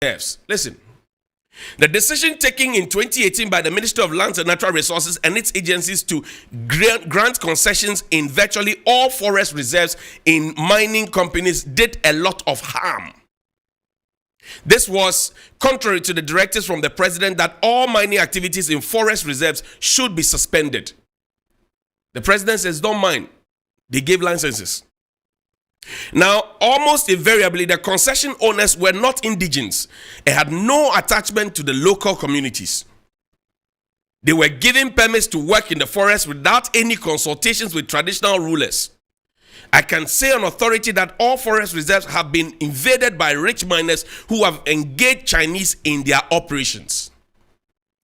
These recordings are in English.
Reserves. Listen. The decision taken in 2018 by the Ministry of Lands and Natural Resources and its agencies to grant concessions in virtually all forest reserves in mining companies did a lot of harm. This was contrary to the directives from the president that all mining activities in forest reserves should be suspended. The president says, don't mind. They gave licenses. Now, almost invariably, the concession owners were not indigenes and had no attachment to the local communities. They were given permits to work in the forest without any consultations with traditional rulers. I can say on authority that all forest reserves have been invaded by rich miners who have engaged Chinese in their operations.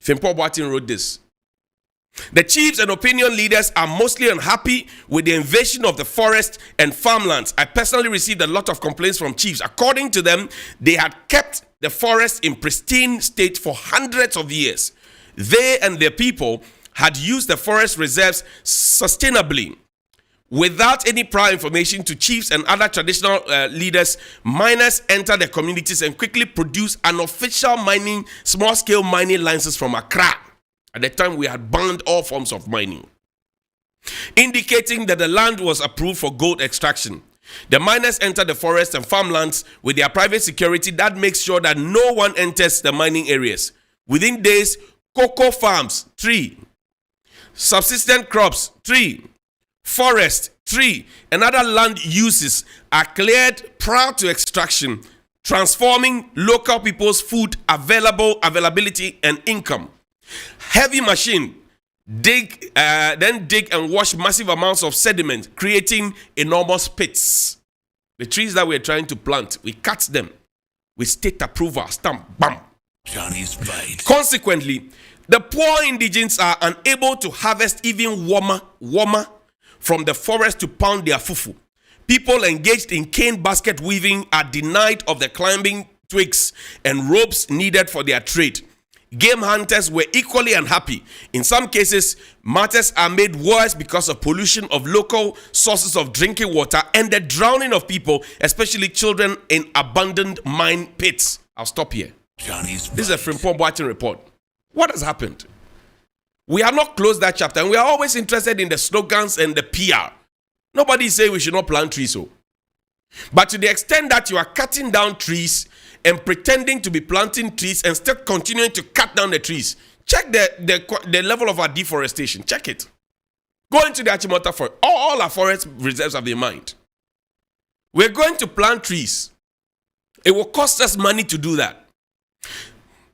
Frimpong Boateng wrote this. The chiefs and opinion leaders are mostly unhappy with the invasion of the forest and farmlands. I personally received a lot of complaints from chiefs. According to them, they had kept the forest in pristine state for hundreds of years. They and their people had used the forest reserves sustainably. Without any prior information to chiefs and other traditional leaders, miners entered the communities and quickly produced unofficial mining, small-scale mining licenses from Accra. At the time, we had banned all forms of mining, indicating that the land was approved for gold extraction. The miners enter the forest and farmlands with their private security that makes sure that no one enters the mining areas. Within days, cocoa farms, 3. Subsistent crops, 3. Forest, 3. And other land uses are cleared prior to extraction, transforming local people's food availability and income. Heavy machine then dig and wash massive amounts of sediment, creating enormous pits. The trees that we're trying to plant, we cut them with state approval, stamp, bam. Johnny's Bite. Consequently, the poor indigents are unable to harvest even warmer from the forest to pound their fufu. People engaged in cane basket weaving are denied of the climbing twigs and ropes needed for their trade. Game hunters were equally unhappy. In some cases, matters are made worse because of pollution of local sources of drinking water and the drowning of people, especially children, in abandoned mine pits. I'll stop here. Johnny's This is a Frimpong Boateng report. What has happened? We have not closed that chapter, and we are always interested in the slogans and the PR. Nobody is saying we should not plant trees. But to the extent that you are cutting down trees and pretending to be planting trees and still continuing to cut down the trees, check the level of our deforestation. Check it. Go into the Achimota forest. All our forest reserves have been mined. We're going to plant trees. It will cost us money to do that.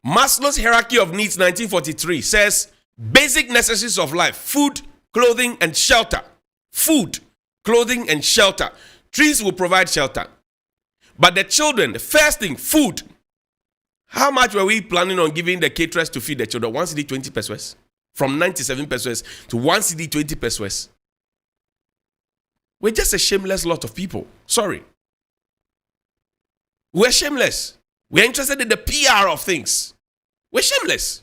Maslow's hierarchy of needs 1943 says basic necessities of life: food, clothing, and shelter. Food, clothing, and shelter. Trees will provide shelter. But the children, the first thing, food. How much were we planning on giving the caterers to feed the children? 1 cedi 20 pesos. From 97 pesos to 1 cedi 20 pesos. We're just a shameless lot of people. Sorry. We're shameless. We're interested in the PR of things. We're shameless.